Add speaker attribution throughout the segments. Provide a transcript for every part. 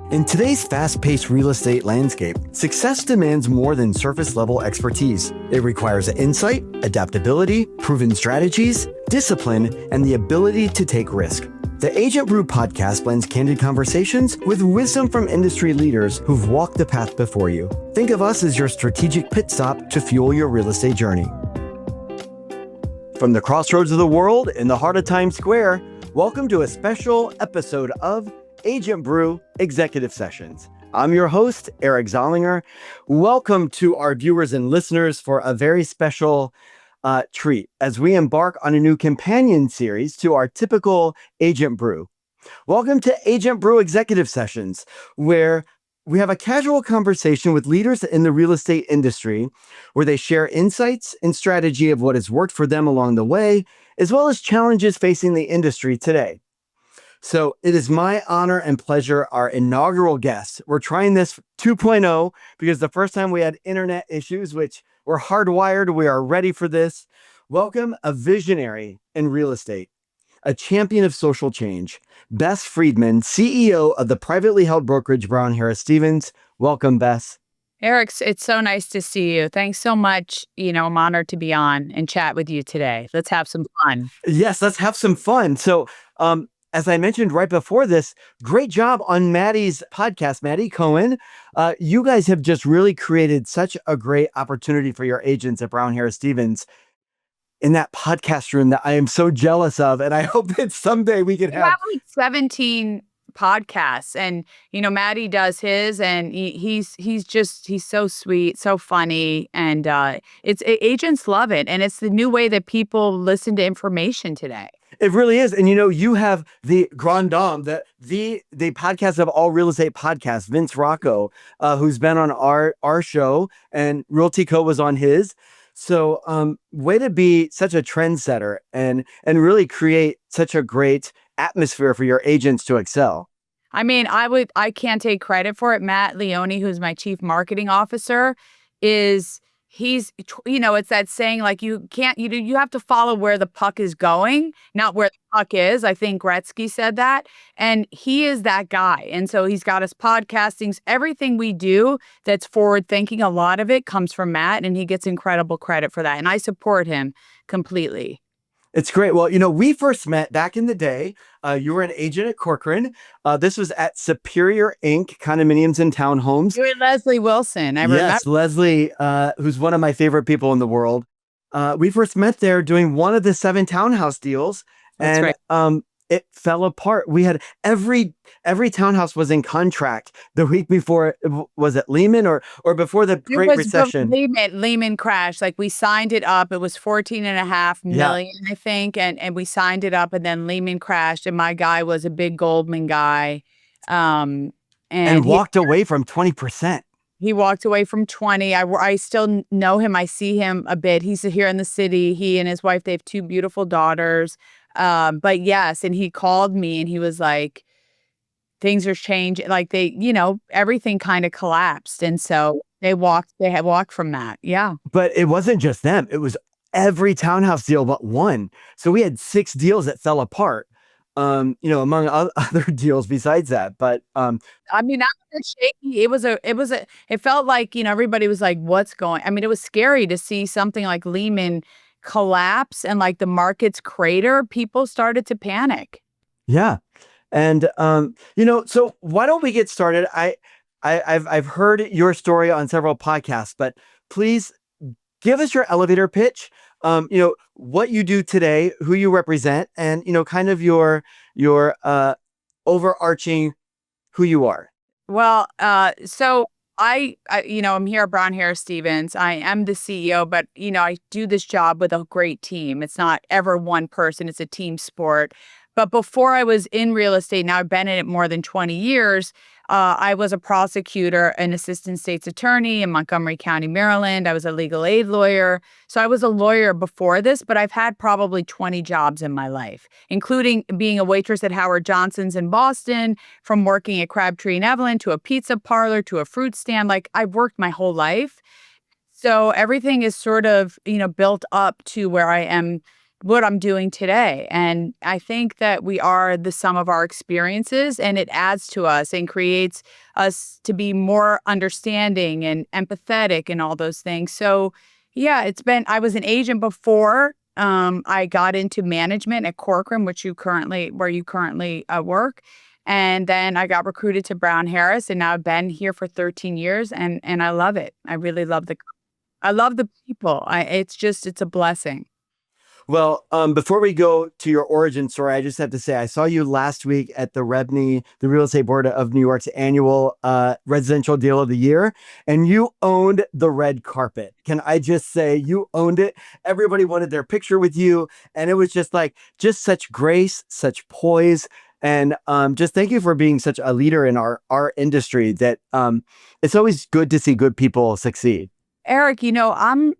Speaker 1: In today's fast-paced real estate landscape, success demands more than surface-level expertise. It requires insight, adaptability, proven strategies, discipline, and the ability to take risk. The Agent Brew podcast blends candid conversations with wisdom from industry leaders who've walked the path before you. Think of us as your strategic pit stop to fuel your real estate journey. From the crossroads of the world in the heart of Times Square, welcome to a special episode of Agent Brew Executive Sessions. I'm your host, Eric Zollinger. Welcome to our viewers and listeners for a very special treat as we embark on a new companion series to our typical Agent Brew. Welcome to Agent Brew Executive Sessions, where we have a casual conversation with leaders in the real estate industry, where they share insights and strategy of what has worked for them along the way, as well as challenges facing the industry today. So it is my honor and pleasure, our inaugural guest. We're trying this 2.0 because the first time we had internet issues, which we're hardwired. We are ready for this. Welcome a visionary in real estate, a champion of social change, Bess Freedman, CEO of the privately held brokerage Brown Harris Stevens. Welcome, Bess.
Speaker 2: Eric, it's so nice to see you. Thanks so much. I'm honored to be on and chat with you today. Let's have some fun.
Speaker 1: Yes, let's have some fun. So, as I mentioned right before this, great job on Maddie's podcast, Maddie Cohen. You guys have just really created such a great opportunity for your agents at Brown Harris Stevens in that podcast room that I am so jealous of. And I hope that someday we can have
Speaker 2: like 17 podcasts, and Maddie does his, and he's so sweet, so funny, and agents love it, and it's the new way that people listen to information today.
Speaker 1: It really is. And you have the grand dame, the podcast of all real estate podcasts, Vince Rocco, who's been on our show, and Realty Co was on his. So way to be such a trendsetter and really create such a great atmosphere for your agents to excel.
Speaker 2: I mean, I can't take credit for it. Matt Leone, who's my chief marketing officer, it's that saying, like, you have to follow where the puck is going, not where the puck is. I think Gretzky said that. And he is that guy. And so he's got his podcastings, everything we do that's forward thinking. A lot of it comes from Matt, and he gets incredible credit for that. And I support him completely.
Speaker 1: It's great. Well, we first met back in the day. You were an agent at Corcoran. This was at Superior Inc. Condominiums and Townhomes.
Speaker 2: You and Leslie Wilson. I remember.
Speaker 1: Yes, Leslie, who's one of my favorite people in the world. We first met there doing one of the 7 townhouse deals.
Speaker 2: That's
Speaker 1: and
Speaker 2: right.
Speaker 1: It fell apart. We had every townhouse was in contract the week before. Was it Lehman or before the Great Recession?
Speaker 2: Lehman crashed. Like, we signed it up. It was 14.5 million, I think. And we signed it up, and then Lehman crashed. And my guy was a big Goldman guy.
Speaker 1: And walked away from 20%.
Speaker 2: He walked away from 20. I still know him. I see him a bit. He's here in the city. He and his wife, they have 2 beautiful daughters. But yes, and he called me and he was like, things are changing. Like, everything kind of collapsed. And so they had walked from that. Yeah.
Speaker 1: But it wasn't just them. It was every townhouse deal but one. So we had 6 deals that fell apart, among other deals besides that. But,
Speaker 2: I mean, that was shaky. It felt like, everybody was like, what's going, it was scary to see something like Lehman collapse and like the market's crater. People started to panic.
Speaker 1: Yeah. And, so why don't we get started? I've heard your story on several podcasts, but please give us your elevator pitch. What you do today, who you represent, and, kind of your overarching who you are.
Speaker 2: Well, so I'm here at Brown Harris Stevens. I am the CEO, but, I do this job with a great team. It's not ever one person. It's a team sport. But before I was in real estate, now I've been in it more than 20 years, I was a prosecutor, an assistant state's attorney in Montgomery County, Maryland. I was a legal aid lawyer. So I was a lawyer before this, but I've had probably 20 jobs in my life, including being a waitress at Howard Johnson's in Boston, from working at Crabtree and Evelyn to a pizza parlor to a fruit stand. Like, I've worked my whole life. So everything is sort of, built up to where I am what I'm doing today. And I think that we are the sum of our experiences, and it adds to us and creates us to be more understanding and empathetic and all those things. So, yeah, I was an agent before. I got into management at Corcoran, where you currently work. And then I got recruited to Brown Harris, and now I've been here for 13 years, and I love it. I really I love the people. It's a blessing.
Speaker 1: Well, before we go to your origin story, I just have to say I saw you last week at the REBNY, the Real Estate Board of New York's annual residential deal of the year, and you owned the red carpet. Can I just say you owned it? Everybody wanted their picture with you, and it was just like just such grace, such poise. And just thank you for being such a leader in our industry. That it's always good to see good people succeed.
Speaker 2: Eric, I'm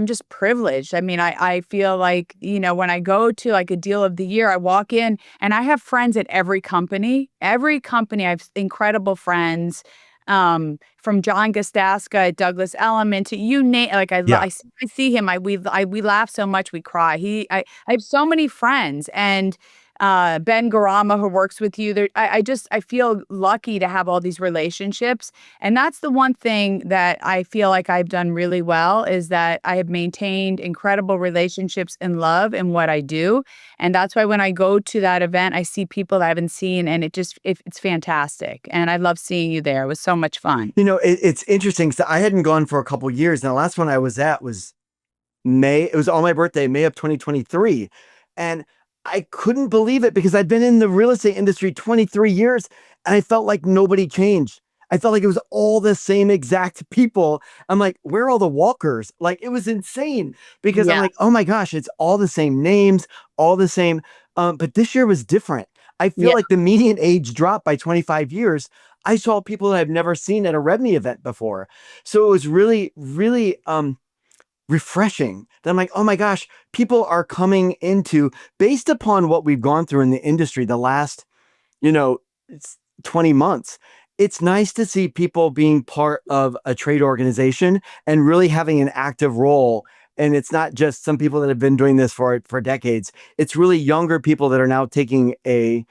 Speaker 2: just privileged. I mean, I feel like, when I go to like a deal of the year, I walk in and I have friends at every company. Every company, I have incredible friends. From John Gustaska at Douglas Elliman to you name, like
Speaker 1: Yeah.
Speaker 2: I see him. We laugh so much we cry. I have so many friends, and Ben Garama, who works with you. I feel lucky to have all these relationships. And that's the one thing that I feel like I've done really well, is that I have maintained incredible relationships and love in what I do. And that's why when I go to that event, I see people I haven't seen, and it's fantastic. And I love seeing you there. It was so much fun.
Speaker 1: It's interesting. So I hadn't gone for a couple years. And the last one I was at was May. It was on my birthday, May of 2023. And I couldn't believe it because I'd been in the real estate industry 23 years and I felt like nobody changed. I felt like it was all the same exact people. I'm like, where are all the walkers? Like, it was insane because I'm
Speaker 2: Yeah.
Speaker 1: like, oh my gosh, it's all the same names, all the same. But this year was different. I feel
Speaker 2: Yeah.
Speaker 1: like the median age dropped by 25 years. I saw people that I've never seen at a REBNY event before. So it was really, really refreshing. That I'm like, oh my gosh, people are coming into, based upon what we've gone through in the industry the last, you know, 20 months. It's nice to see people being part of a trade organization and really having an active role. And it's not just some people that have been doing this for decades. It's really younger people that are now taking a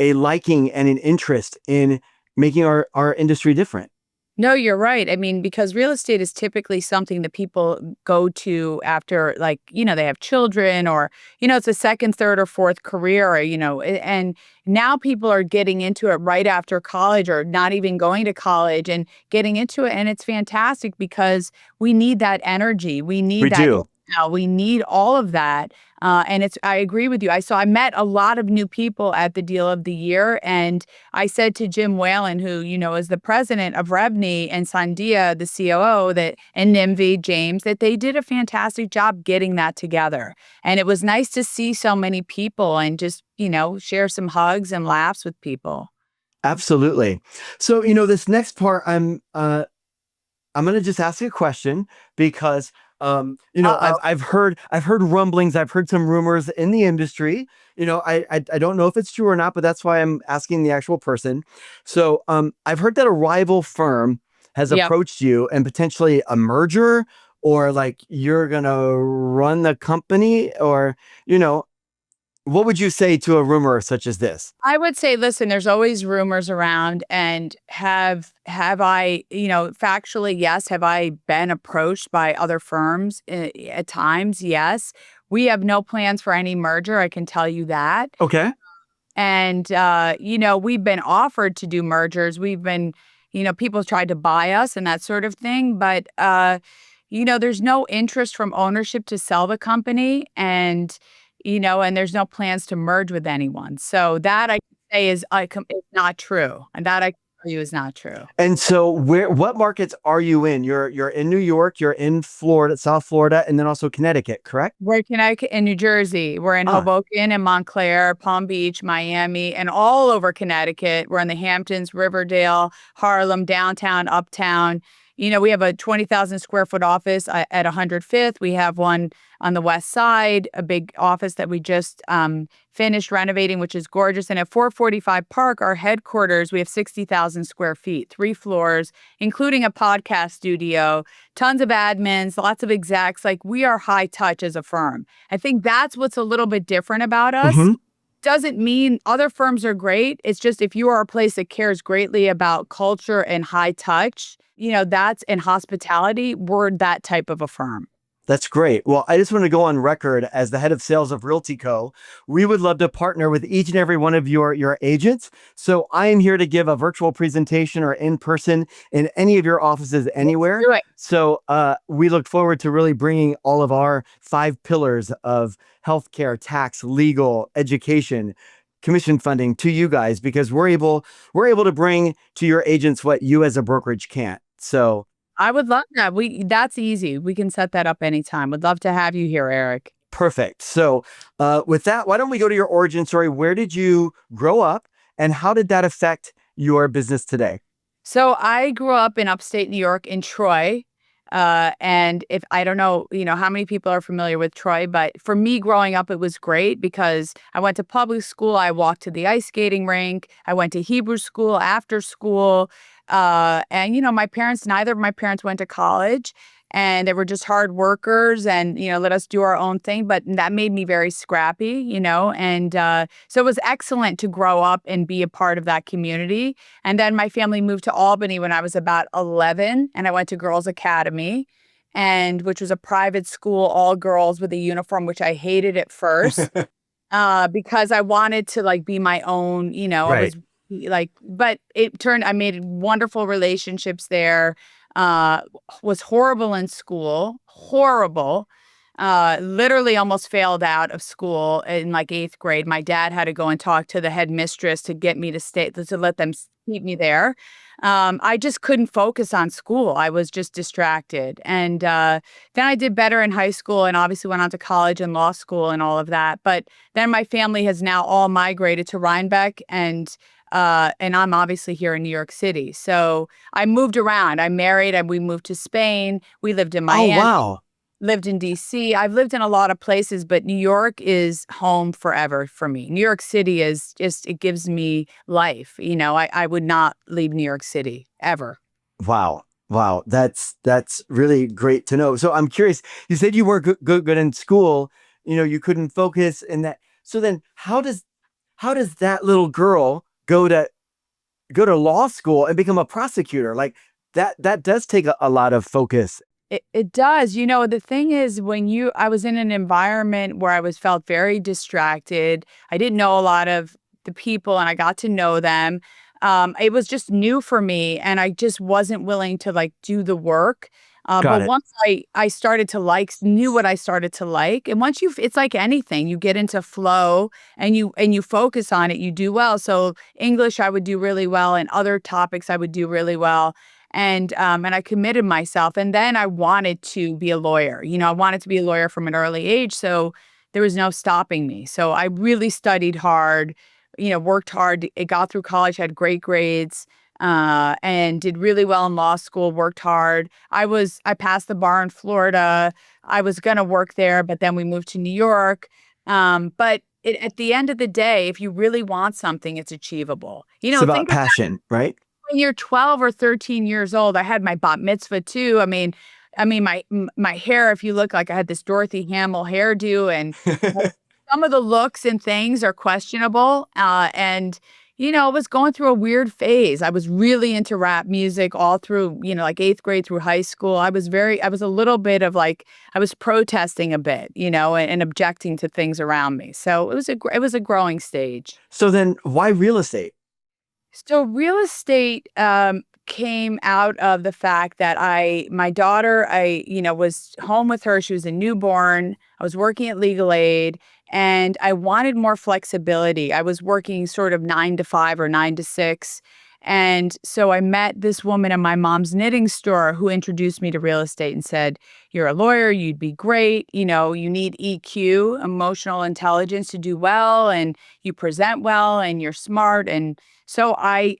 Speaker 1: liking and an interest in making our industry different.
Speaker 2: No, you're right. I mean, because real estate is typically something that people go to after, like, they have children, or, it's a second, third, or fourth career, or, and now people are getting into it right after college, or not even going to college and getting into it. And it's fantastic because we need that energy. We need
Speaker 1: We
Speaker 2: that.
Speaker 1: do.
Speaker 2: We need all of that. I agree with you. I met a lot of new people at the deal of the year, and I said to Jim Whalen, who, is the president of REBNY, and Sandia, the COO, and NIMV, James, that they did a fantastic job getting that together. And it was nice to see so many people and just, share some hugs and laughs with people.
Speaker 1: Absolutely. So, this next part, I'm going to just ask you a question because
Speaker 2: Uh-oh.
Speaker 1: I've heard rumblings, I've heard some rumors in the industry. I don't know if it's true or not, but that's why I'm asking the actual person. So I've heard that a rival firm has
Speaker 2: Yep.
Speaker 1: approached you and potentially a merger, or like you're going to run the company, or you know what would you say to a rumor such as this?
Speaker 2: I would say, listen, there's always rumors around, and have I, factually, yes, have I been approached by other firms at times? Yes. We have no plans for any merger, I can tell you that.
Speaker 1: Okay.
Speaker 2: And we've been offered to do mergers. We've been, people tried to buy us and that sort of thing, but there's no interest from ownership to sell the company, and there's no plans to merge with anyone. So that I can say is not true. And that I can tell you is not true.
Speaker 1: And so what markets are you in? You're in New York, you're in Florida, South Florida, and then also Connecticut, correct?
Speaker 2: We're in Connecticut and New Jersey. We're in
Speaker 1: Ah,
Speaker 2: Hoboken and Montclair, Palm Beach, Miami, and all over Connecticut. We're in the Hamptons, Riverdale, Harlem, downtown, uptown. We have a 20,000 square foot office at 105th. We have one on the west side, a big office that we just finished renovating, which is gorgeous. And at 445 Park, our headquarters, we have 60,000 square feet, 3 floors, including a podcast studio, tons of admins, lots of execs. Like, we are high touch as a firm. I think that's what's a little bit different about us.
Speaker 1: Hmm.
Speaker 2: Doesn't mean other firms are great. It's just if you are a place that cares greatly about culture and high touch, that's in hospitality, we're that type of a firm.
Speaker 1: That's great. Well, I just want to go on record as the head of sales of Realty Co. We would love to partner with each and every one of your agents. So I am here to give a virtual presentation or in person in any of your offices anywhere.
Speaker 2: Do it.
Speaker 1: So we look forward to really bringing all of our 5 pillars of healthcare, tax, legal, education, commission funding to you guys, because we're able to bring to your agents what you as a brokerage can't. So
Speaker 2: I would love that. That's easy. We can set that up anytime. Would love to have you here, Eric.
Speaker 1: perfect. So with that, why don't we go to your origin story? Where did you grow up and how did that affect your business today?
Speaker 2: So I grew up in upstate New York in Troy. And if I don't know, how many people are familiar with Troy, but for me growing up, it was great because I went to public school. I walked to the ice skating rink. I went to Hebrew school after school. And, neither of my parents went to college, and they were just hard workers and, let us do our own thing. But that made me very scrappy, and so it was excellent to grow up and be a part of that community. And then my family moved to Albany when I was about 11, and I went to Girls Academy, and which was a private school, all girls with a uniform, which I hated at first because I wanted to like be my own, I
Speaker 1: Right.
Speaker 2: was like, but I made wonderful relationships there. Uh, was horrible in school, horrible. Literally almost failed out of school in like 8th grade. My dad had to go and talk to the headmistress to get me to stay, to let them keep me there. I just couldn't focus on school. I was just distracted. And then I did better in high school and obviously went on to college and law school and all of that. But then my family has now all migrated to Rhinebeck, and I'm obviously here in New York City. So I moved around. I married and we moved to Spain. We lived in
Speaker 1: Oh,
Speaker 2: Miami,
Speaker 1: wow.
Speaker 2: lived in DC. I've lived in a lot of places, but New York is home forever for me. New York City is just, it gives me life. I would not leave New York City ever.
Speaker 1: Wow. Wow. That's really great to know. So I'm curious, you said you weren't good in school, you couldn't focus in that. So then how does that little girl go to law school and become a prosecutor? Like that does take a lot of focus.
Speaker 2: It does. The thing is, I was in an environment where felt very distracted. I didn't know a lot of the people and I got to know them. It was just new for me and I just wasn't willing to like do the work.
Speaker 1: Got
Speaker 2: But
Speaker 1: it.
Speaker 2: once I started to knew what I started to like. And once it's like anything, you get into flow and you focus on it, you do well. So English, I would do really well, and other topics I would do really well. And I committed myself. And then I wanted to be a lawyer. I wanted to be a lawyer from an early age. So there was no stopping me. So I really studied hard, worked hard. It got through college, had great grades, and did really well in law school, worked hard. I passed the bar in Florida. I was going to work there, but then we moved to New York. But at the end of the day, if you really want something, it's achievable.
Speaker 1: It's about
Speaker 2: Think
Speaker 1: passion, right?
Speaker 2: when you're 12 or 13 years old. I had my bat mitzvah too. I mean, my hair, if you look, like I had this Dorothy Hamill hairdo, and like, some of the looks and things are questionable. And I was going through a weird phase. I was really into rap music all through, like 8th grade through high school. I was a little bit of like, I was protesting a bit, and objecting to things around me. So it was a growing stage.
Speaker 1: So then why real estate?
Speaker 2: So real estate came out of the fact that my daughter, was home with her. She was a newborn. I was working at Legal Aid and I wanted more flexibility. I was working sort of 9 to 5 or 9 to 6. And so I met this woman in my mom's knitting store who introduced me to real estate and said, "You're a lawyer, you'd be great. You need EQ, emotional intelligence, to do well, and you present well, and you're smart." And so I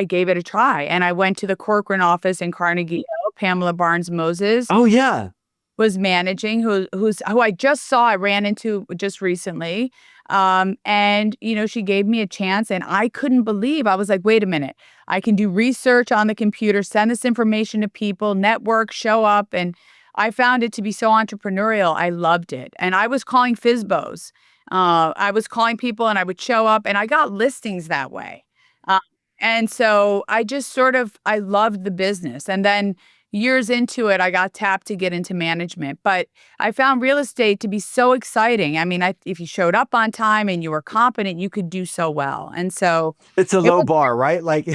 Speaker 2: gave it a try, and I went to the Corcoran office in Carnegie Hill Pamela Barnes-Moses
Speaker 1: Oh yeah.
Speaker 2: was managing, who I just saw, I ran into just recently. And she gave me a chance and I couldn't believe. I was like, wait a minute. I can do research on the computer, send this information to people, network, show up. And I found it to be so entrepreneurial. I loved it. And I was calling FISBOs. I was calling people and I would show up and I got listings that way. Uh, and so I just I loved the business. And then years into it, I got tapped to get into management. But I found real estate to be so exciting. I mean, if you showed up on time and you were competent, you could do so well. And so
Speaker 1: It's a
Speaker 2: it
Speaker 1: low
Speaker 2: was,
Speaker 1: bar, right? Like,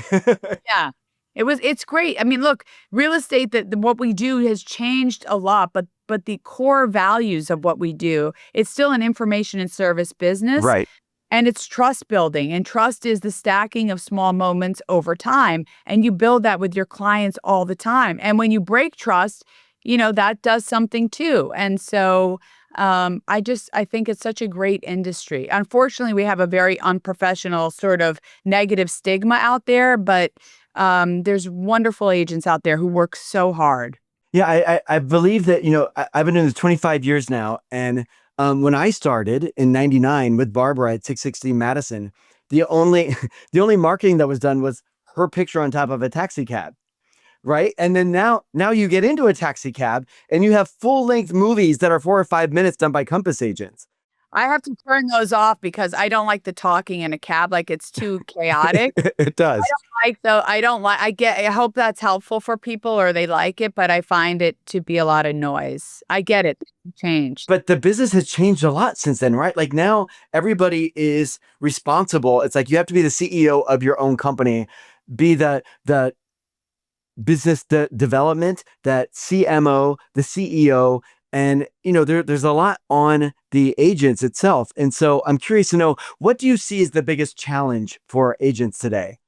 Speaker 2: yeah, it's great. I mean, look, real estate, what we do has changed a lot, but the core values of what we do, it's still an information and service business.
Speaker 1: right.
Speaker 2: And it's trust building, and trust is the stacking of small moments over time, and you build that with your clients all the time. And when you break trust, that does something too. And so I think it's such a great industry. Unfortunately, we have a very unprofessional sort of negative stigma out there, but there's wonderful agents out there who work so hard.
Speaker 1: Yeah, I believe that, I've been in this 25 years now. And when I started in 99 with Barbara at 660 Madison, the only the only marketing that was done was her picture on top of a taxi cab. Right. And then now you get into a taxi cab and you have full length movies that are 4 or 5 minutes done by Compass agents.
Speaker 2: I have to turn those off because I don't like the talking in a cab, like, it's too chaotic.
Speaker 1: It does.
Speaker 2: I don't like I hope that's helpful for people or they like it, but I find it to be a lot of noise. I get it. It's changed.
Speaker 1: But the business has changed a lot since then, right? Like now everybody is responsible. It's like you have to be the CEO of your own company, be the business development, that CMO, the CEO, and there's a lot on the agents itself. And so I'm curious to know, what do you see as the biggest challenge for agents today?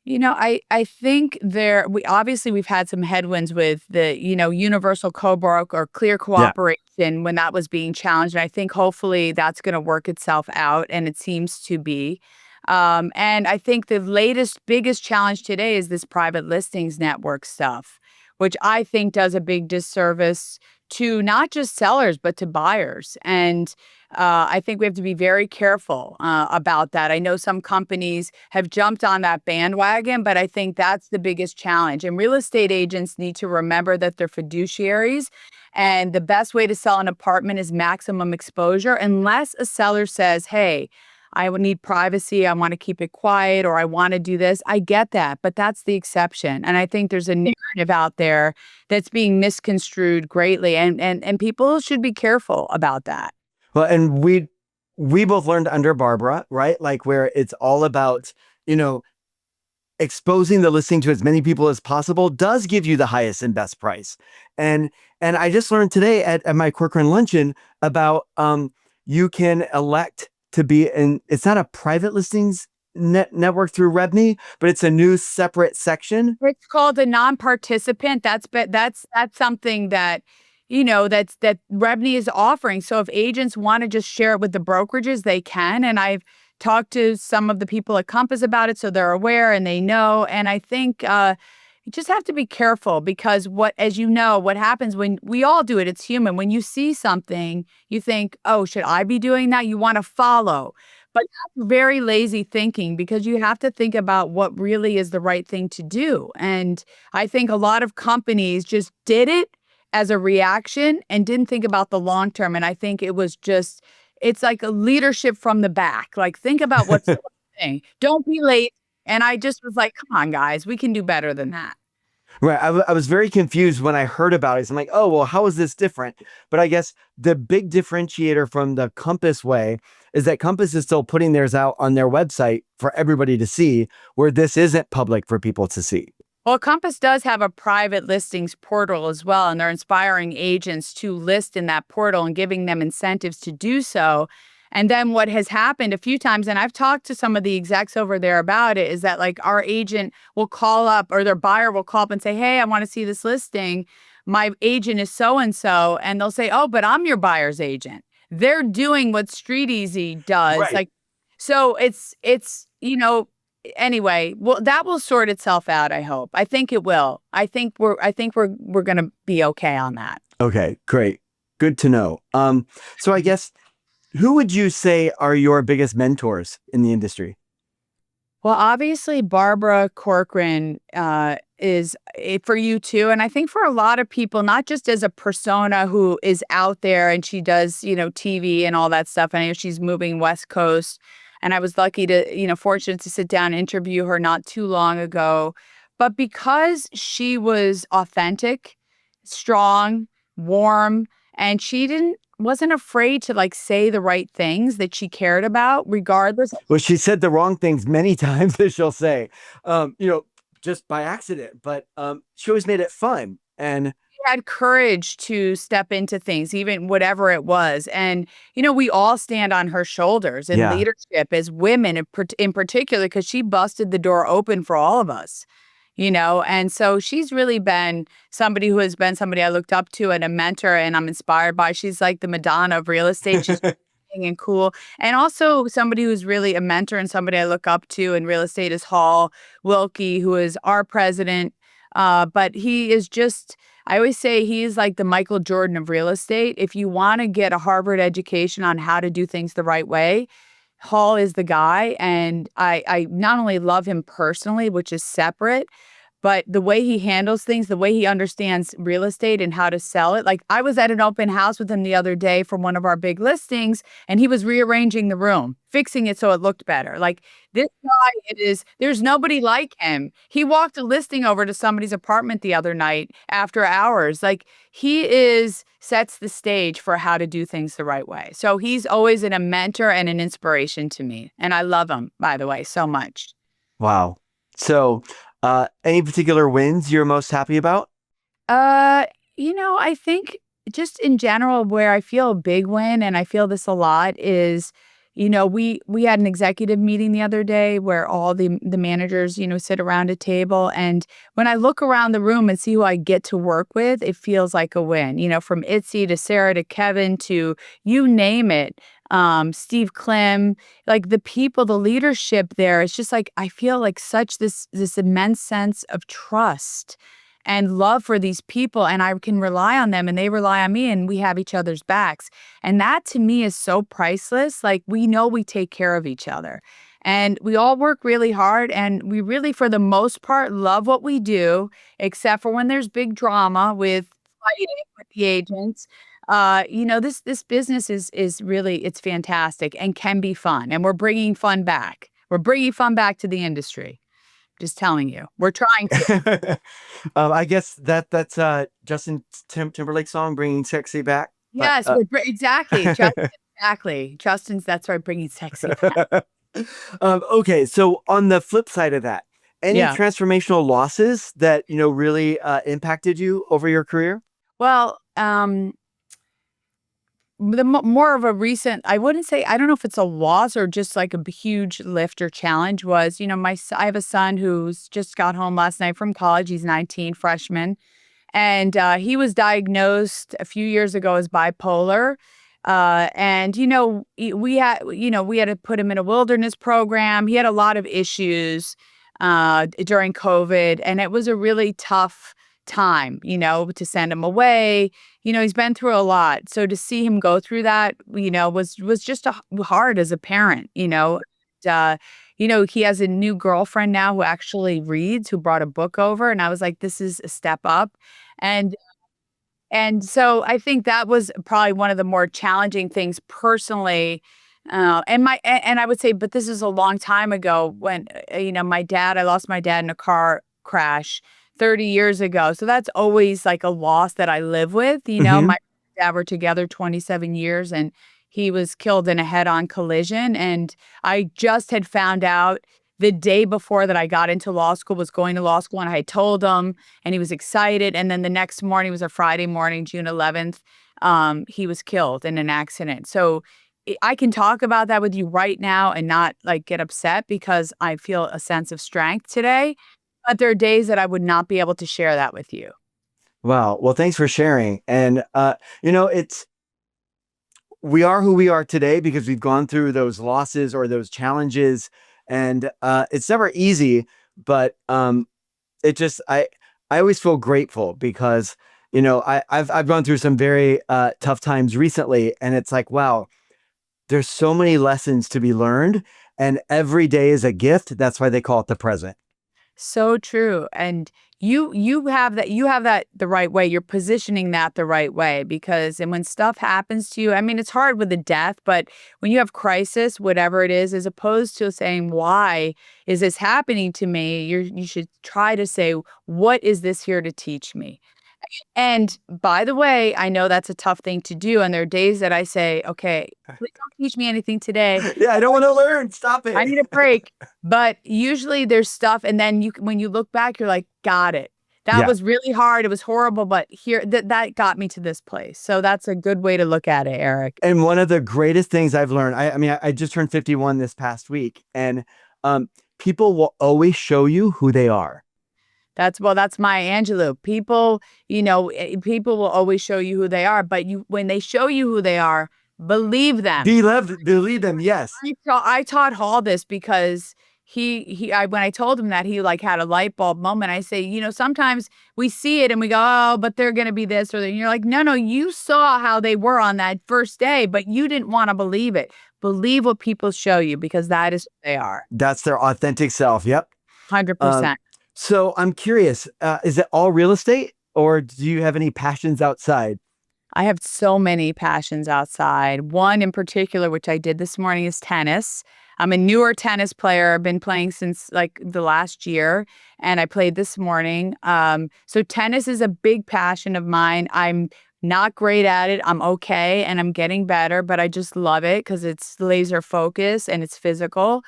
Speaker 2: I think we've had some headwinds with the, universal co-broke or clear
Speaker 1: Yeah.
Speaker 2: cooperation when that was being challenged. And I think hopefully that's going to work itself out, and it seems to be. And I think the latest biggest challenge today is this private listings network stuff, which I think does a big disservice to not just sellers, but to buyers. And I think we have to be very careful about that. I know some companies have jumped on that bandwagon, but I think that's the biggest challenge. And real estate agents need to remember that they're fiduciaries. And the best way to sell an apartment is maximum exposure, unless a seller says, hey, I would need privacy. I want to keep it quiet, or I want to do this. I get that, but that's the exception. And I think there's a narrative out there that's being misconstrued greatly, and people should be careful about that.
Speaker 1: Well, and we both learned under Barbara, right? Like where it's all about, you know, exposing the listing to as many people as possible does give you the highest and best price. And I just learned today at my Corcoran luncheon about you can elect to be in, it's not a private listings network through Rebney, but it's a new separate section.
Speaker 2: It's called a non-participant. That's something that, that Rebney is offering. So if agents want to just share it with the brokerages, they can. And I've talked to some of the people at Compass about it, so they're aware and they know. And I think you just have to be careful because as you know, what happens when we all do it, it's human. When you see something, you think, oh, should I be doing that? You want to follow. But that's very lazy thinking because you have to think about what really is the right thing to do. And I think a lot of companies just did it as a reaction and didn't think about the long term. And I think it's like a leadership from the back. Like, think about what's the right thing. Don't be late. And I just was like, come on, guys, we can do better than that.
Speaker 1: Right. I was very confused when I heard about it. I'm like, oh, well, how is this different? But I guess the big differentiator from the Compass way is that Compass is still putting theirs out on their website for everybody to see, where this isn't public for people to see.
Speaker 2: Well, Compass does have a private listings portal as well, and they're inspiring agents to list in that portal and giving them incentives to do so. And then what has happened a few times, and I've talked to some of the execs over there about it, is that like our agent will call up or their buyer will call up and say, hey, I want to see this listing. My agent is so-and-so. And they'll say, oh, but I'm your buyer's agent. They're doing what Street Easy does.
Speaker 1: Right.
Speaker 2: Like, so it's, anyway, well, that will sort itself out, I hope. I think it will. I think we're going to be okay on that.
Speaker 1: Okay, great. Good to know. So I guess who would you say are your biggest mentors in the industry?
Speaker 2: Well, obviously, Barbara Corcoran is for you too. And I think for a lot of people, not just as a persona who is out there and she does, TV and all that stuff. I know she's moving West Coast. And I was lucky to, fortunate to sit down and interview her not too long ago. But because she was authentic, strong, warm, and she wasn't afraid to like say the right things that she cared about, regardless.
Speaker 1: Well, she said the wrong things many times, as she'll say, just by accident, but she always made it fun. And
Speaker 2: Had courage to step into things, even whatever it was. And, we all stand on her shoulders in
Speaker 1: yeah,
Speaker 2: leadership as women in particular, because she busted the door open for all of us, And so she's really been somebody who has been somebody I looked up to and a mentor and I'm inspired by. She's like the Madonna of real estate. She's and cool. And also somebody who's really a mentor and somebody I look up to in real estate is Hall Wilkie, who is our president. But he is just, I always say he is like the Michael Jordan of real estate. If you want to get a Harvard education on how to do things the right way, Hall is the guy. And I not only love him personally, which is separate, but the way he handles things, the way he understands real estate and how to sell it. Like I was at an open house with him the other day for one of our big listings, and he was rearranging the room, fixing it so it looked better. Like this guy, there's nobody like him. He walked a listing over to somebody's apartment the other night after hours. Like sets the stage for how to do things the right way. So he's always a mentor and an inspiration to me. And I love him, by the way, so much.
Speaker 1: wow. So, any particular wins you're most happy about?
Speaker 2: Uh, I think just in general, where I feel a big win, and I feel this a lot, is, we had an executive meeting the other day where all the managers, sit around a table, and when I look around the room and see who I get to work with, it feels like a win. From Itzy to Sarah to Kevin to you name it. Steve Klim, like the people, the leadership there, it's just like I feel like such this immense sense of trust and love for these people, and I can rely on them and they rely on me and we have each other's backs. And that to me is so priceless. Like we know we take care of each other. And we all work really hard and we really, for the most part, love what we do, except for when there's big drama with fighting with the agents. This business is really, it's fantastic and can be fun. And we're bringing fun back. We're bringing fun back to the industry. Just telling you, we're trying to.
Speaker 1: I guess that's Justin Timberlake's song, "Bringing Sexy Back." But
Speaker 2: Yes, exactly. Exactly. Justin's that's right, bringing sexy back.
Speaker 1: okay, so on the flip side of that, any
Speaker 2: Yeah.
Speaker 1: transformational losses that really impacted you over your career?
Speaker 2: Well, more of a recent, I wouldn't say, I don't know if it's a loss or just like a huge lift or challenge was, I have a son who's just got home last night from college. He's 19, freshman. And he was diagnosed a few years ago as bipolar. And we had to put him in a wilderness program. He had a lot of issues during COVID, and it was a really tough time, to send him away. He's been through a lot. So to see him go through that, was just hard as a parent, Uh, he has a new girlfriend now who actually reads, who brought a book over, and I was like, this is a step up. And so I think that was probably one of the more challenging things personally. And I would say, but this is a long time ago when, I lost my dad in a car crash 30 years ago. So that's always like a loss that I live with.
Speaker 1: Hmm.
Speaker 2: My dad were together 27 years and he was killed in a head-on collision. And I just had found out the day before that I got into law school, was going to law school, and I had told him, and he was excited. And then the next morning, was a Friday morning, June 11th, he was killed in an accident. So I can talk about that with you right now and not like get upset because I feel a sense of strength today. But there are days that I would not be able to share that with you.
Speaker 1: Wow. Well, thanks for sharing. And it's we are who we are today because we've gone through those losses or those challenges And it's never easy, but it just I always feel grateful because I've gone through some very tough times recently, and it's like, wow, there's so many lessons to be learned, and every day is a gift. That's why they call it the present.
Speaker 2: So true. And you have that the right way. You're positioning that the right way because and when stuff happens to you, I mean it's hard with the death, but when you have crisis, whatever it is, as opposed to saying, why is this happening to me? You should try to say, what is this here to teach me? And by the way, I know that's a tough thing to do. And there are days that I say, okay, please don't teach me anything today.
Speaker 1: Yeah, I don't want to learn. Stop
Speaker 2: I
Speaker 1: it.
Speaker 2: need a break. But usually there's stuff, and then when you look back, you're like, got it. That
Speaker 1: Yeah.
Speaker 2: was really hard. It was horrible, but here that got me to this place. So that's a good way to look at it, Eric.
Speaker 1: And one of the greatest things I've learned, I mean, I just turned 51 this past week, and um, people will always show you who they are.
Speaker 2: That's Maya Angelou. People, people will always show you who they are, but when they show you who they are, believe them.
Speaker 1: Believe them, yes.
Speaker 2: I taught Hall this because when I told him that he like had a light bulb moment, I say, sometimes we see it and we go, oh, but they're going to be this or that. And you're like, no, you saw how they were on that first day, but you didn't want to believe it. Believe what people show you because that is who they are.
Speaker 1: That's their authentic self. Yep.
Speaker 2: 100%.
Speaker 1: So I'm curious, is it all real estate or do you have any passions outside?
Speaker 2: I have so many passions outside. One in particular, which I did this morning, is tennis. I'm a newer tennis player. I've been playing since like the last year, and I played this morning. So tennis is a big passion of mine. I'm not great at it. I'm okay, and I'm getting better, but I just love it because it's laser focus and it's physical.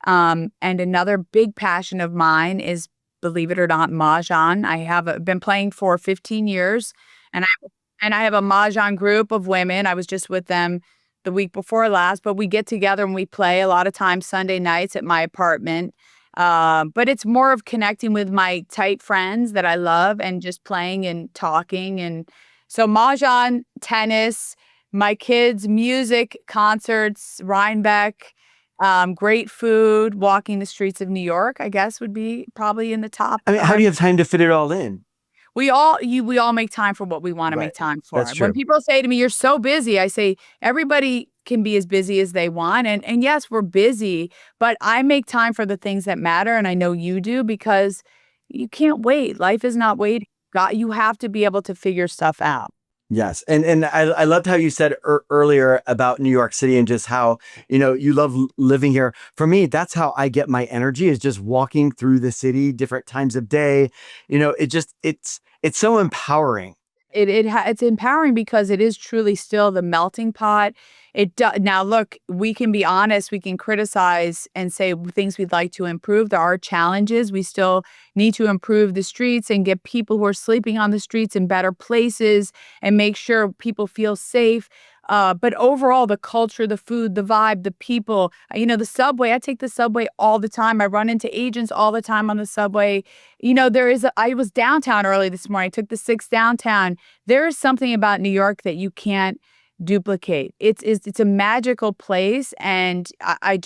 Speaker 2: And another big passion of mine is, believe it or not, mahjong. Been playing for 15 years, and I have a mahjong group of women. I was just with them the week before last, but we get together and we play a lot of times Sunday nights at my apartment. But it's more of connecting with my tight friends that I love and just playing and talking. And so mahjong, tennis, my kids, music, concerts, Rhinebeck, great food, walking the streets of New York, I guess would be probably in the top.
Speaker 1: I mean, how do you have time to fit it all in?
Speaker 2: We all make time for what we wanna
Speaker 1: Right.
Speaker 2: make time for.
Speaker 1: That's
Speaker 2: When
Speaker 1: true.
Speaker 2: people say to me, "You're so busy," I say, "Everybody can be as busy as they want," and yes, we're busy, but I make time for the things that matter, and I know you do because you can't wait. Life is not waiting. You have to be able to figure stuff out.
Speaker 1: Yes. And I loved how you said earlier about New York City and just how, you love living here. For me, that's how I get my energy is just walking through the city, different times of day. It's so empowering.
Speaker 2: It's empowering because it is truly still the melting pot. Now look, we can be honest, we can criticize and say things we'd like to improve. There are challenges. We still need to improve the streets and get people who are sleeping on the streets in better places and make sure people feel safe. But overall, the culture, the food, the vibe, the people, the subway, I take the subway all the time. I run into agents all the time on the subway. I was downtown early this morning. I took the 6 downtown. There is something about New York that you can't duplicate. It's a magical place, and I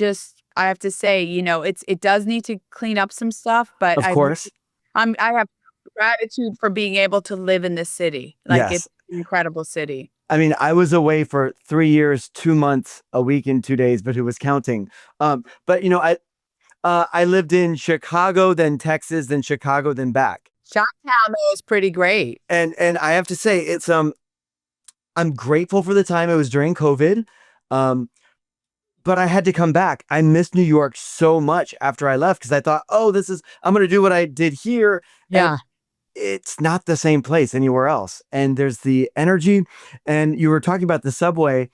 Speaker 2: have to say, it does need to clean up some stuff, but
Speaker 1: Of course.
Speaker 2: I have gratitude for being able to live in this city. Like
Speaker 1: Yes.
Speaker 2: it's an incredible city.
Speaker 1: I mean, I was away for 3 years, 2 months, a week and 2 days, but who was counting? But I lived in Chicago, then Texas, then Chicago, then back.
Speaker 2: Chi-Town though is pretty great.
Speaker 1: And I have to say, I'm grateful for the time it was during COVID. But I had to come back. I missed New York so much after I left because I thought, oh, I'm going to do what I did here.
Speaker 2: Yeah.
Speaker 1: And it's not the same place anywhere else. And there's the energy. And you were talking about the subway.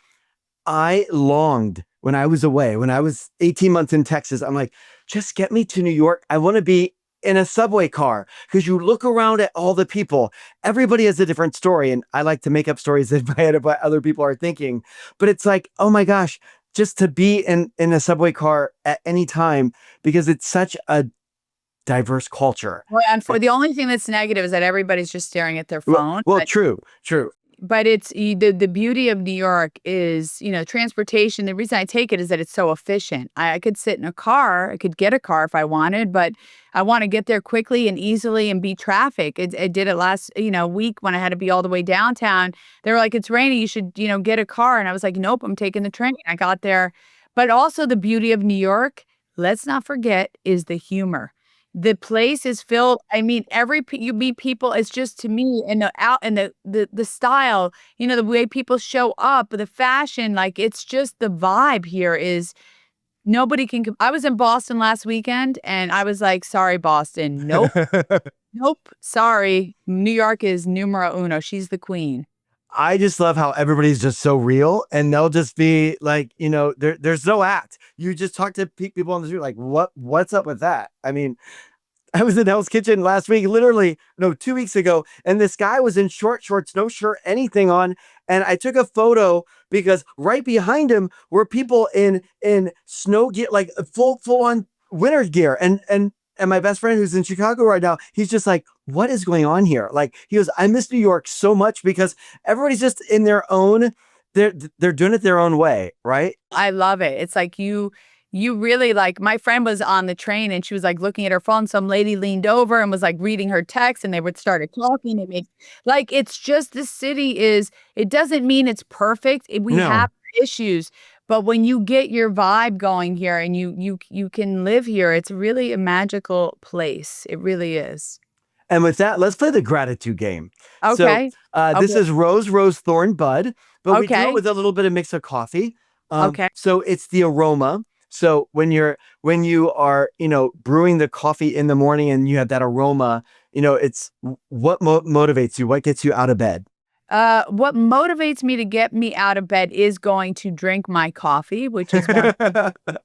Speaker 1: I longed when I was away, when I was 18 months in Texas. I'm like, just get me to New York. I want to be in a subway car because you look around at all the people. Everybody has a different story. And I like to make up stories in my head of what other people are thinking. But it's like, oh my gosh, just to be in a subway car at any time because it's such a diverse culture.
Speaker 2: Well, and for the only thing that's negative is that everybody's just staring at their phone.
Speaker 1: Well,
Speaker 2: But
Speaker 1: true.
Speaker 2: but the beauty of New York is, transportation. The reason I take it is that it's so efficient. I could sit in a car. I could get a car if I wanted, but I want to get there quickly and easily and beat traffic. I did it last, week when I had to be all the way downtown. They were like, "It's raining. You should, get a car." And I was like, "Nope, I'm taking the train." I got there. But also the beauty of New York, let's not forget, is the humor. The place is filled. I mean, you meet people, it's just to me, and the style, the way people show up, the fashion, like, it's just the vibe here is nobody can com I was in Boston last weekend, and I was like, "Sorry, Boston. Nope, nope, sorry. New York is numero uno. She's the queen."
Speaker 1: I just love how everybody's just so real, and they'll just be like, there's no act. You just talk to people on the street, like, what's up with that? I mean, I was in Hell's Kitchen last week, literally, no, 2 weeks ago, and this guy was in short shorts, no shirt, anything on. And I took a photo because right behind him were people in snow gear, like full on winter gear. And my best friend who's in Chicago right now, he's just like, what is going on here? Like, he goes, I miss New York so much because everybody's just in their own, they're doing it their own way, right?
Speaker 2: I love it. It's like you really like my friend was on the train and she was like looking at her phone. Some lady leaned over and was like reading her text and they would started talking. It makes like it's just the city is it doesn't mean it's perfect. We have
Speaker 1: No.
Speaker 2: issues, but when you get your vibe going here and you can live here, it's really a magical place. It really is.
Speaker 1: And with that, let's play the gratitude game. So
Speaker 2: Okay.
Speaker 1: this
Speaker 2: Okay.
Speaker 1: is rose, thorn, bud, but we do it
Speaker 2: Okay.
Speaker 1: with a little bit of mix of coffee.
Speaker 2: Okay.
Speaker 1: So it's the aroma. So when you are, brewing the coffee in the morning and you have that aroma, it's what motivates you, what gets you out of bed.
Speaker 2: What motivates me to get me out of bed is going to drink my coffee, which is one.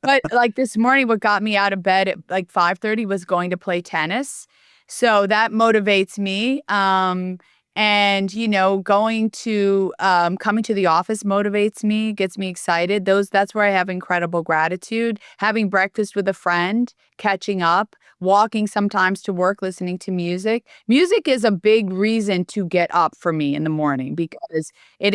Speaker 2: But, like, this morning, what got me out of bed at, like, 5:30 was going to play tennis. So that motivates me, and, coming to the office motivates me, gets me excited. That's where I have incredible gratitude. Having breakfast with a friend, catching up, walking sometimes to work, listening to music. Music is a big reason to get up for me in the morning because it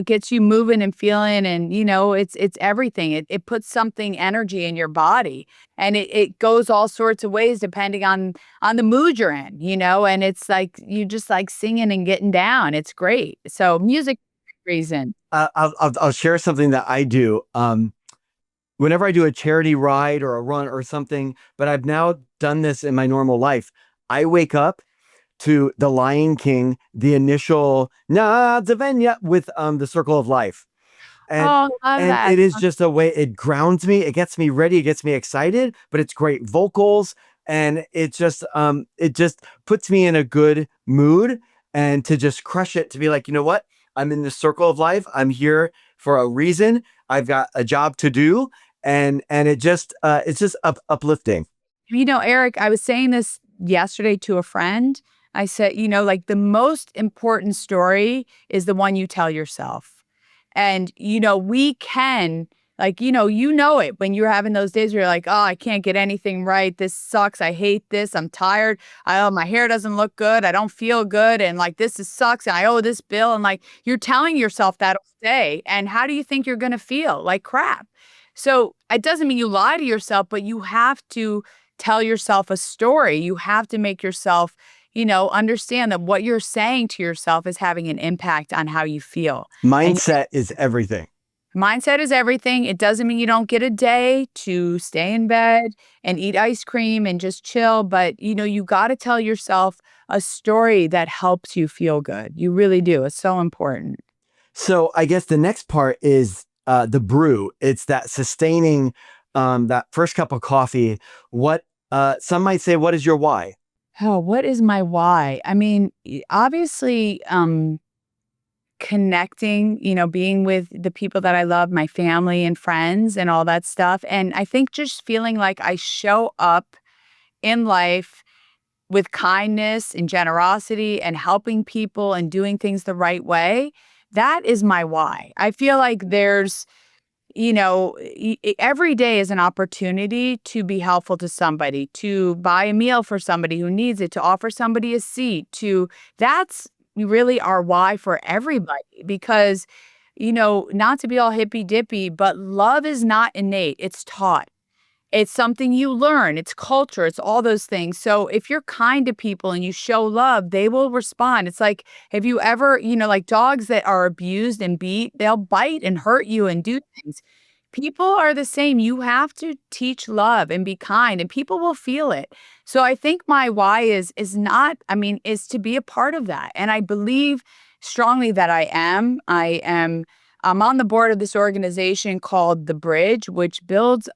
Speaker 2: gets you moving and feeling and, it's everything. It puts something energy in your body and it goes all sorts of ways depending on the mood you're in, and it's like you just like singing and getting down. It's great. So music reason.
Speaker 1: I'll share something that I do. Whenever I do a charity ride or a run or something, but I've now done this in my normal life. I wake up to The Lion King, the initial Na Zavenya with the Circle of Life. And
Speaker 2: Oh, I love
Speaker 1: and
Speaker 2: that.
Speaker 1: it is just a way it grounds me, it gets me ready, it gets me excited, but it's great vocals and it just puts me in a good mood and to just crush it to be like, you know what? I'm in the circle of life. I'm here for a reason. I've got a job to do and it's just uplifting.
Speaker 2: Eric, I was saying this yesterday to a friend. I said, like the most important story is the one you tell yourself. And, we can, like, it when you're having those days where you're like, oh, I can't get anything right. This sucks. I hate this. I'm tired. My hair doesn't look good. I don't feel good. And like, sucks. And I owe this bill. And like, you're telling yourself that all day. And how do you think you're going to feel? Like crap. So it doesn't mean you lie to yourself, but you have to tell yourself a story. You have to make yourself, understand that what you're saying to yourself is having an impact on how you feel. And
Speaker 1: Mindset is everything.
Speaker 2: mindset is everything. It doesn't mean you don't get a day to stay in bed and eat ice cream and just chill, but you got to tell yourself a story that helps you feel good. You really do. It's so important.
Speaker 1: So I guess the next part is the brew. It's that sustaining that first cup of coffee. What some might say, what is your why?
Speaker 2: Oh, what is my why? I mean, obviously, connecting, being with the people that I love, my family and friends and all that stuff. And I think just feeling like I show up in life with kindness and generosity and helping people and doing things the right way. That is my why. I feel like there's every day is an opportunity to be helpful to somebody, to buy a meal for somebody who needs it, to offer somebody a seat, that's really our why for everybody because, not to be all hippy dippy, but love is not innate. It's taught. It's something you learn, it's culture, it's all those things. So if you're kind to people and you show love, they will respond. It's like, have you ever, like dogs that are abused and beat, they'll bite and hurt you and do things. People are the same. You have to teach love and be kind and people will feel it. So I think my why is not, is to be a part of that. And I believe strongly that I am. I'm on the board of this organization called The Bridge, which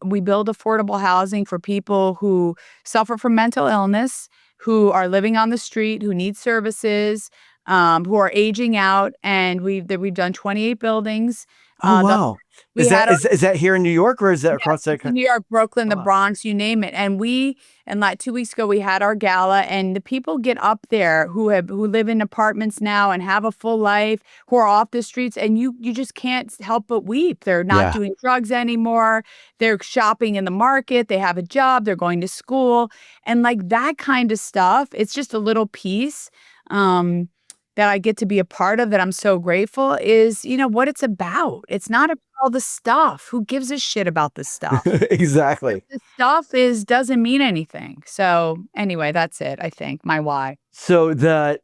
Speaker 2: we build affordable housing for people who suffer from mental illness, who are living on the street, who need services, who are aging out. And we've done 28 buildings.
Speaker 1: Oh,
Speaker 2: The
Speaker 1: wow.
Speaker 2: we had
Speaker 1: Is that here in New York or is that across
Speaker 2: Yes,
Speaker 1: the
Speaker 2: New York, Brooklyn,
Speaker 1: Oh,
Speaker 2: the
Speaker 1: wow.
Speaker 2: Bronx, you name it. And like 2 weeks ago, we had our gala, and the people get up there who live in apartments now and have a full life, who are off the streets, and you just can't help but weep. They're not
Speaker 1: Yeah.
Speaker 2: doing drugs anymore. They're shopping in the market. They have a job. They're going to school, and like that kind of stuff. It's just a little piece. Um, that I get to be a part of that I'm so grateful is, what it's about. It's not about all the stuff. Who gives a shit about the stuff?
Speaker 1: Exactly.
Speaker 2: The stuff doesn't mean anything. So, anyway, that's it, I think, my why.
Speaker 1: So the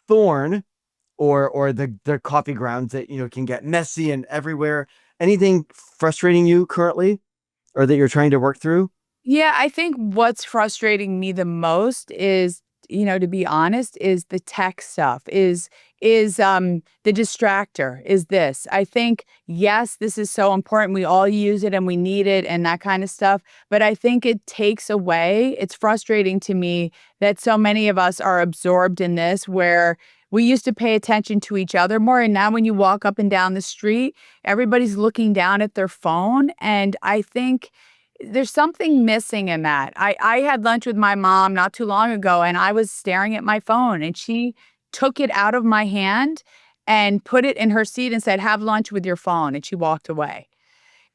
Speaker 1: thorn or the coffee grounds that can get messy and everywhere. Anything frustrating you currently or that you're trying to work through?
Speaker 2: Yeah, I think what's frustrating me the most is, to be honest, is the tech stuff, is the distractor, is this. I think, yes, this is so important. We all use it and we need it and that kind of stuff. But I think it takes away, it's frustrating to me that so many of us are absorbed in this where we used to pay attention to each other more. And now when you walk up and down the street, everybody's looking down at their phone. And I think there's something missing in that. I had lunch with my mom not too long ago, and I was staring at my phone, and she took it out of my hand and put it in her seat and said, "Have lunch with your phone," and she walked away.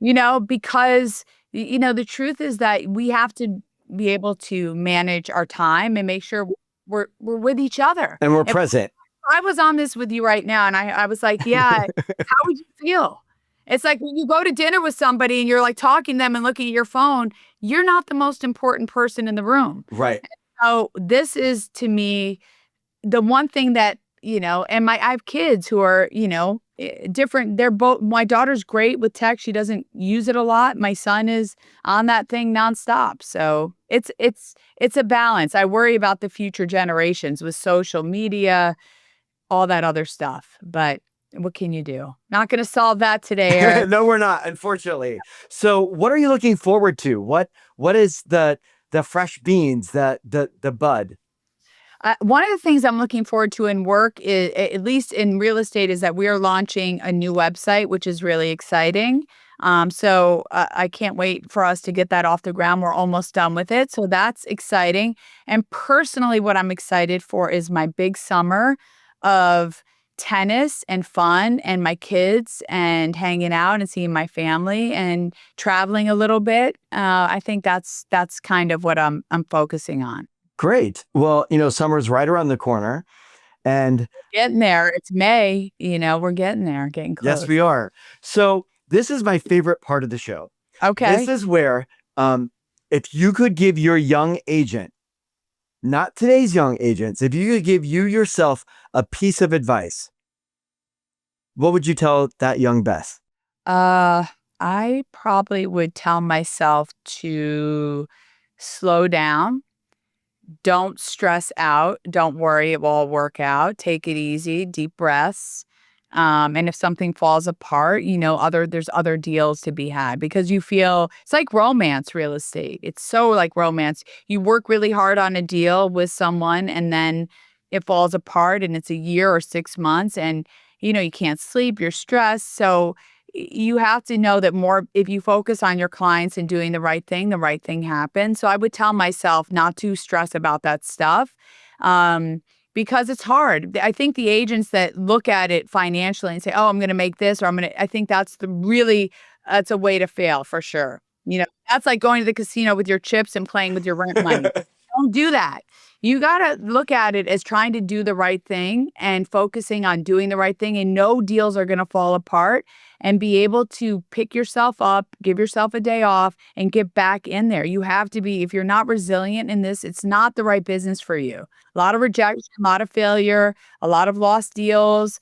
Speaker 2: Because, the truth is that we have to be able to manage our time and make sure we're with each other.
Speaker 1: And we're
Speaker 2: If
Speaker 1: present.
Speaker 2: I was on this with you right now, and I was like, "Yeah, how would you feel?" It's like when you go to dinner with somebody and you're, like, talking to them and looking at your phone, you're not the most important person in the room.
Speaker 1: Right.
Speaker 2: So, this is, to me, the one thing that, and I have kids who are, different. They're both my daughter's great with tech, she doesn't use it a lot. My son is on that thing nonstop. So, it's a balance. I worry about the future generations with social media, all that other stuff, but what can you do? Not gonna solve that today, Eric.
Speaker 1: No, we're not, unfortunately. So what are you looking forward to? What is the fresh beans, the bud?
Speaker 2: One of the things I'm looking forward to in work is, at least in real estate, is that we are launching a new website, which is really exciting. So I can't wait for us to get that off the ground. We're almost done with it, so that's exciting. And personally, what I'm excited for is my big summer of tennis and fun and my kids and hanging out and seeing my family and traveling a little bit. I think that's kind of what I'm focusing on.
Speaker 1: Great. Well, summer's right around the corner. And
Speaker 2: Getting there. It's May, we're getting there, getting
Speaker 1: yes,
Speaker 2: close.
Speaker 1: we are. So this is my favorite part of the show. This
Speaker 2: Okay.
Speaker 1: is where, if you could give your young agent, not today's young agents, if you could give you yourself a piece of advice, what would you tell that young Bess?
Speaker 2: Uh, I probably would tell myself to slow down. Don't stress out. Don't worry, it will all work out. Take it easy, deep breaths. And if something falls apart, there's other deals to be had because you feel it's like romance real estate. It's so like romance. You work really hard on a deal with someone and then it falls apart and it's a year or 6 months and you can't sleep, you're stressed. So you have to know that more if you focus on your clients and doing the right thing happens. So I would tell myself not to stress about that stuff. Because it's hard. I think the agents that look at it financially and say, "Oh, I'm gonna make this," or I think that's a way to fail for sure. That's like going to the casino with your chips and playing with your rent money. Don't do that. You got to look at it as trying to do the right thing and focusing on doing the right thing, and no deals are going to fall apart, and be able to pick yourself up, give yourself a day off, and get back in there. You have to be, if you're not resilient in this, it's not the right business for you. A lot of rejection, a lot of failure, a lot of lost deals.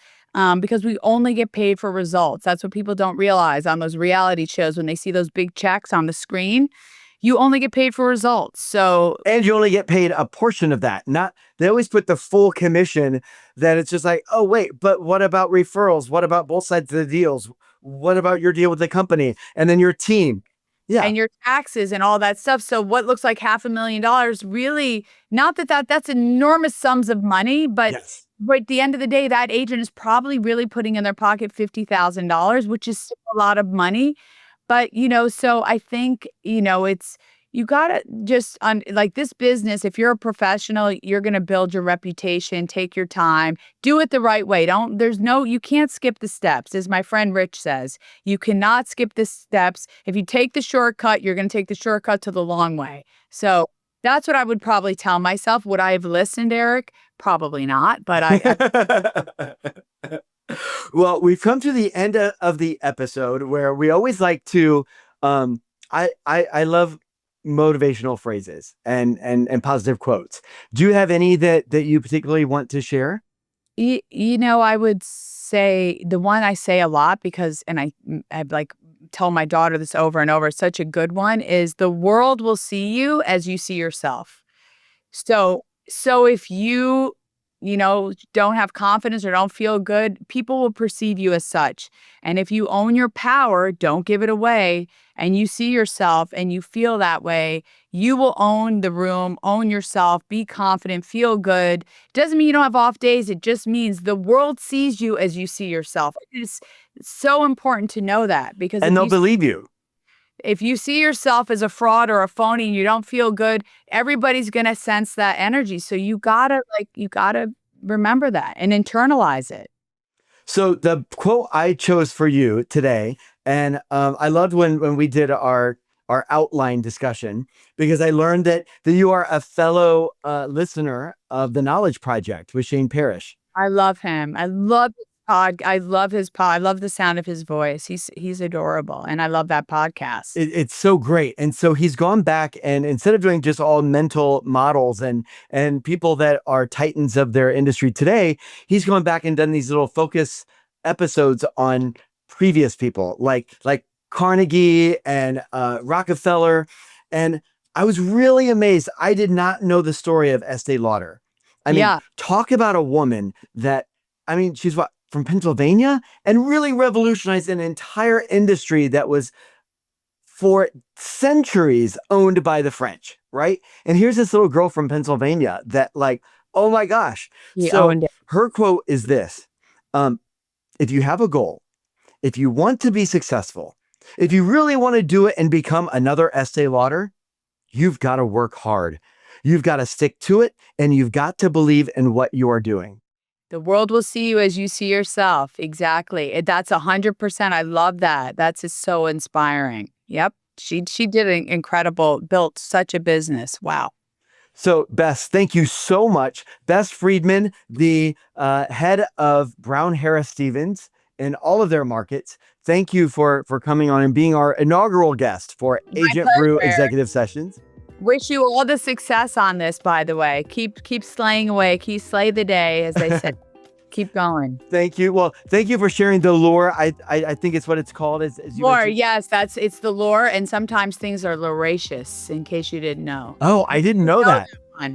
Speaker 2: Because we only get paid for results. That's what people don't realize on those reality shows when they see those big checks on the screen. You only get paid for results. So,
Speaker 1: And you only get paid a portion of that. Not they always put the full commission that it's just like, oh, wait, but what about referrals? What about both sides of the deals? What about your deal with the company? And then your team. Yeah.
Speaker 2: and your taxes and all that stuff. So what looks like $500,000 really, not that's enormous sums of money, but
Speaker 1: Yes.
Speaker 2: at the end of the day, that agent is probably really putting in their pocket $50,000, which is still a lot of money. But, so I think, it's, you gotta just like this business, if you're a professional, you're gonna build your reputation, take your time, do it the right way. You can't skip the steps, as my friend Rich says. You cannot skip the steps. If you take the shortcut, you're gonna take the shortcut to the long way. So that's what I would probably tell myself. Would I have listened, Eric? Probably not, but
Speaker 1: Well, we've come to the end of the episode where we always like to, I love motivational phrases and positive quotes. Do you have any that you particularly want to share?
Speaker 2: I would say the one I say a lot because, and I like tell my daughter this over and over, it's such a good one, is the world will see you as you see yourself. So if don't have confidence or don't feel good, people will perceive you as such. And if you own your power, don't give it away, and you see yourself and you feel that way, you will own the room, own yourself, be confident, feel good. Doesn't mean you don't have off days. It just means the world sees you as you see yourself. It's so important to know that, because
Speaker 1: And they'll believe you.
Speaker 2: if you see yourself as a fraud or a phony and you don't feel good, everybody's going to sense that energy. So you gotta remember that and internalize it.
Speaker 1: So the quote I chose for you today, and I loved when we did our outline discussion, because I learned that you are a fellow listener of the Knowledge Project with Shane Parrish.
Speaker 2: I love him. I love his pod. I love his pod. I love the sound of his voice. He's adorable, and I love that podcast.
Speaker 1: It's so great. And so he's gone back, and instead of doing just all mental models and people that are titans of their industry today, he's gone back and done these little focus episodes on previous people like Carnegie and Rockefeller. And I was really amazed. I did not know the story of Estee Lauder. I mean,
Speaker 2: Yeah.
Speaker 1: talk about a woman that, she's from Pennsylvania, and really revolutionized an entire industry that was for centuries owned by the French, right? And here's this little girl from Pennsylvania that, like, oh my gosh.
Speaker 2: He
Speaker 1: So
Speaker 2: owned it.
Speaker 1: her quote is this: if you have a goal, if you want to be successful, if you really want to do it and become another Estee Lauder, you've got to work hard. You've got to stick to it, and you've got to believe in what you are doing.
Speaker 2: The world will see you as you see yourself. Exactly. That's 100%. I love that. That's just so inspiring. Yep. She did an incredible, built such a business. Wow.
Speaker 1: So, Bess, thank you so much. Bess Freedman, the head of Brown Harris Stevens in all of their markets. Thank you for coming on and being our inaugural guest for Agent Brew Executive Sessions.
Speaker 2: Wish you all the success on this, by the way. Keep slaying away. Keep slay the day, as they said. Keep going.
Speaker 1: Thank you. Well, thank you for sharing the lore. I think it's what it's called. As you
Speaker 2: Lore,
Speaker 1: mentioned.
Speaker 2: yes, it's the lore, and sometimes things are loracious, in case you didn't know.
Speaker 1: Oh, I didn't know that.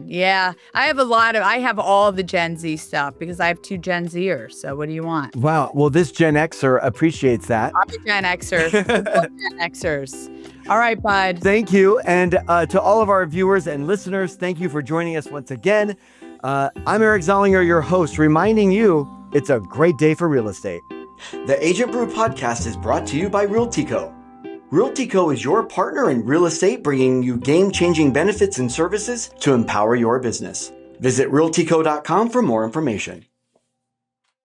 Speaker 2: Yeah, I have all of the Gen Z stuff because I have 2 Gen Zers. So what do you want?
Speaker 1: Wow. Well, this Gen Xer appreciates that.
Speaker 2: I'm a Gen Xer. Gen Xers. All right, bud.
Speaker 1: Thank you. And to all of our viewers and listeners, thank you for joining us once again. I'm Eric Zollinger, your host, reminding you it's a great day for real estate. The Agent Brew podcast is brought to you by RealtyCo. RealtyCo is your partner in real estate, bringing you game-changing benefits and services to empower your business. Visit realtyco.com for more information.